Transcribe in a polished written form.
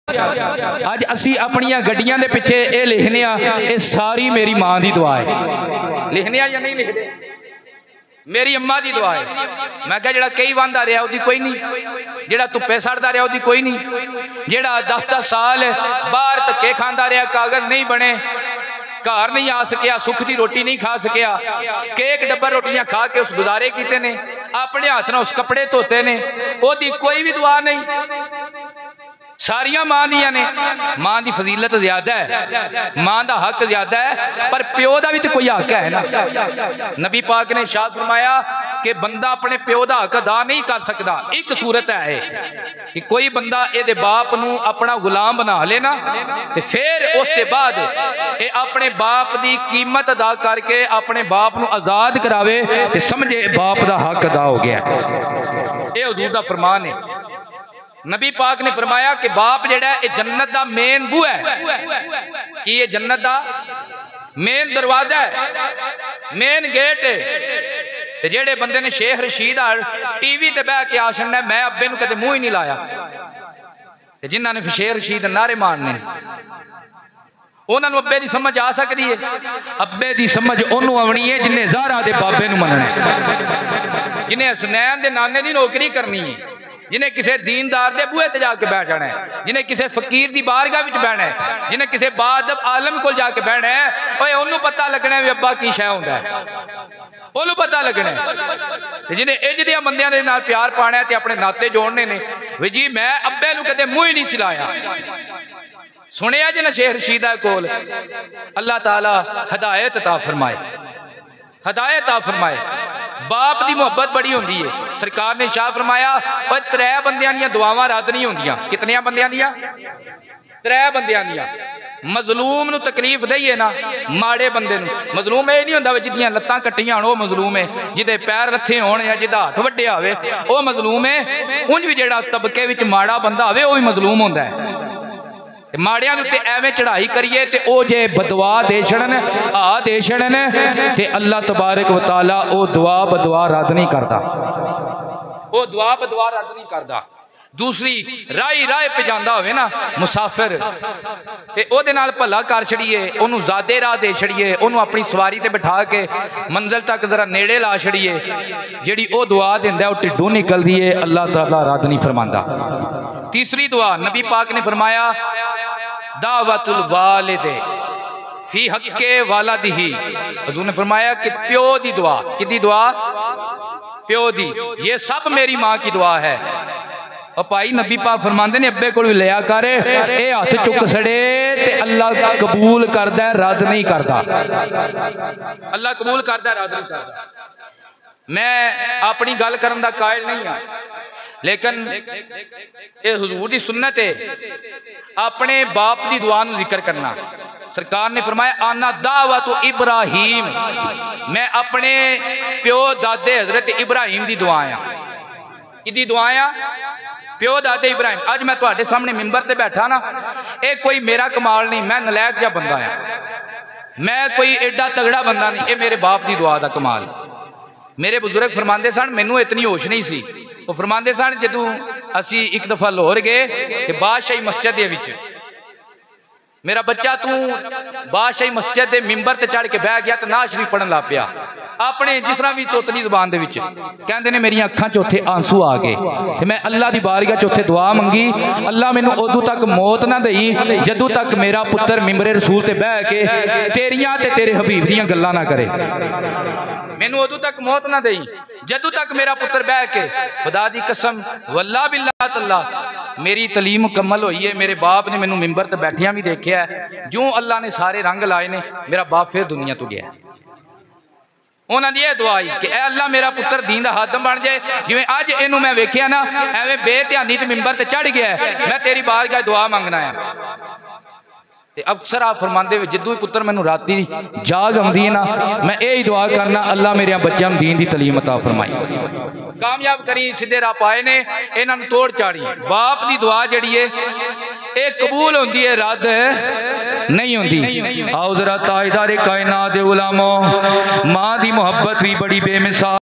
अज असी अपनिया गड्डियां दे पिछे ये लिखने ये सारी मेरी मां की दुआ है। लिखने या नहीं लिखते? मेरी अम्मा की दुआ है। मैं क्या जरा कई वंदा रहा उसकी कोई नहीं, जरा धुप्पे सड़ता रहा उसकी कोई नहीं, जरा 10-10 साल बाहर धक्के खाता रहा, कागज नहीं बने, घर नहीं आ सकिया, सुख की रोटी नहीं खा सकिया, केक डब्बा रोटियां खा के उस गुजारे किते ने, अपने हाथ ना उस कपड़े धोते ने, ओदी कोई भी दुआ नहीं। सारिया मां दियां ने। मां की फजीलत ज्यादा है, मां का हक ज्यादा है, पर प्यो का भी तो कोई हक है ना। नबी पाक ने इरशाद फरमाया कि बंदा अपने प्यो का हक अदा नहीं कर सकता। एक सूरत है कि कोई बंदा ये बाप नू अपना गुलाम बना लेना तो फिर उसके बाद ये अपने बाप की कीमत अदा करके अपने बाप नू आजाद करावे तो समझे बाप का हक अदा हो गया। ये हुजूर दा फरमान है। नबी पाक ने फरमाया कि बाप जेड़ा है जन्नत दा मेन बूहा है, कि ये जन्नत दा मेन दरवाजा है, मेन गेट है। जेड़े बंदे ने शेख रशीद टीवी ते बह के आ छड़ना मैं अब्बे नू कदे मुंह ही नहीं लाया, जिन्हां ने शेख रशीद नारे मारने उन्होंने अब्बे की समझ आ सकती है। अब्बे की समझ उन्होंने आवनी है जिन्हें ज़हरा दे बाबे नू मनना है, जिन्हें हसनैन दे नाने की नौकरी करनी है, जिन्हें किसी दीनदार के बूहे ते जाके बैठना है, जिन्हें किसी फकीर की बारगाह में बहना है, जिन्हें किसी बादब आलम को जाके बहना है, ओए उन्होंने पता लगना है भी अब्बा की शै होंदा है, उन्होंने पता लगना है। जिन्हें इंज दे बंदियां दे नाल प्यार पाना है ते अपने नाते जोड़ने ने भी जी मैं अब्बे नू कदे मुंह ही नहीं सिलाया। सुनिया जी ना शेख रशीद कोल अल्लाह ताला हदायत अता फरमाए, हदायत अता फरमाए। बाप की मुहब्बत बड़ी होंदी है। सरकार ने शाह फरमाया और 3 बंदियां दी दुआवां रद्द नहीं होंदियां। कितनियां बंदियां दियां? 3 बंदियां दियां। मजलूम नू तकलीफ दईए ना, माड़े बंदे नू। मजलूम ये नहीं होंदा जिद्दियां लत्तां कट्टियां होण मजलूम है, जिदे पैर रथे होण या जिदा हाथ वड्डिया होवे वो मजलूम है। उंज भी जिहड़ा तबके विच माड़ा बंदा होवे वो भी मजलूम होंदा है। माड़ियां दे उत्ते एवें चढ़ाई करिए ते ओ जे बदवा दे छड़न आ दे छड़न ते अल्लाह तबारक व तआला ओ दुआ बदवा रद्द नहीं करता, ओ दुआ बदवा रद्द नहीं करता। दूसरी राही राह पे जांदा होवे ना मुसाफिर ते ओदे नाल भला कर छड़िए, ओनू ज़ादे राह दे छड़िए, ओनू अपनी सवारी ते बिठा के मंजिल तक जरा नेड़े ला छड़िए, जेड़ी ओ दुआ दिंदा ओ ढिड्डों निकलदी है, अल्लाह ताला रद्द नहीं फरमांदा। तीसरी दुआ नबी पाक ने फरमाया दावतुल वालिदे फी हक्के वालिदिही। हुजूर ने फरमाया कि प्यो दी दुआ, किदी दुआ? प्यो दी। ये सब मेरी मां की दुआ है। और भाई नबी पाक फरमाते ने अब्बे को लिया कर, ये हाथ चुक सड़े ते अल्लाह कबूल करदा है, रद्द नहीं करता। अल्लाह कबूल करदा है, रद्द नहीं करता। मैं अपनी गल करन दा कायल नहीं हाँ, लेकिन ये हुजूर की सुन्नत है अपने बाप की दुआ नू जिक्र करना। सरकार ने फरमाया आना दावत इब्राहिम, मैं अपने प्यो दादे हजरत इब्राहिम की दुआ आ। कि दुआ आ? प्यो दादे इब्राहिम। अज मैं तुहाडे सामने मिंबर ते बैठा ना, ये कोई मेरा कमाल नहीं, मैं नलैक जा बंदा आ, मैं कोई एडा तगड़ा बंदा नहीं, ये मेरे बाप की दुआ का कमाल। मेरे बुजुर्ग फरमाते सन, मैनू इतनी होश नहीं सी, वो फरमाते सन जदों असी एक दफा लाहौर गए तो बादशाही मस्जिद दे विच मेरा बच्चा तू बादशाही मस्जिद के मिंबर ते चढ़ के बह गया तो नाज शरीफ पढ़न लग पिया अपने जिस तरह भी तोतली जुबान दे विच। कहंदे ने मेरिया अखां च उत्थे आंसू आ गए। मैं अल्लाह की बारगाह च उत्थे दुआ मंगी, अल्लाह मैनू उदों तक मौत ना दई जदों तक मेरा पुत्र मिंबरे रसूल ते बह के तेरियां ते तेरे हबीब दियां गल्लां ना करे। मैनू उदों तक मौत ना दई जदों तक मेरा पुत्र बह के, खुदा दी कसम वल्लाह बिल्लाह तल्लाह मेरी तलीम मुकम्मल हुई है। मेरे बाप ने मैनू मिंबर ते बैठिया भी देखिया है, जो अल्लाह ने सारे रंग लाए ने, मेरा बाप फिर दुनिया तो गया। उन्होंने यह दुआ आई कि ए अल्लाह मेरा पुत्र दीन दा हादम बन जाए, जिवें अज इनू मैं वेखिया ना एवें बेध्यानी च मिंबर ते चढ़ गया है, मैं तेरी बारगाह दुआ मंगना है। अक्सर आप फरमाते जिदू ही पुत्र मैनू राती जाग आती है ना, मैं यही दुआ करना अल्लाह मेरे बच्चों दीन की तलीम अता फरमाई, कामयाब करी, सीधे राह पाए ने, इन्होंने तोड़ चाड़ी। बाप की दुआ जी है ये कबूल होती है, रद्द नहीं होती। आओ जरा ताजदारे कायनात दे उलमा, मां की मुहब्बत भी बड़ी बेमिसाल।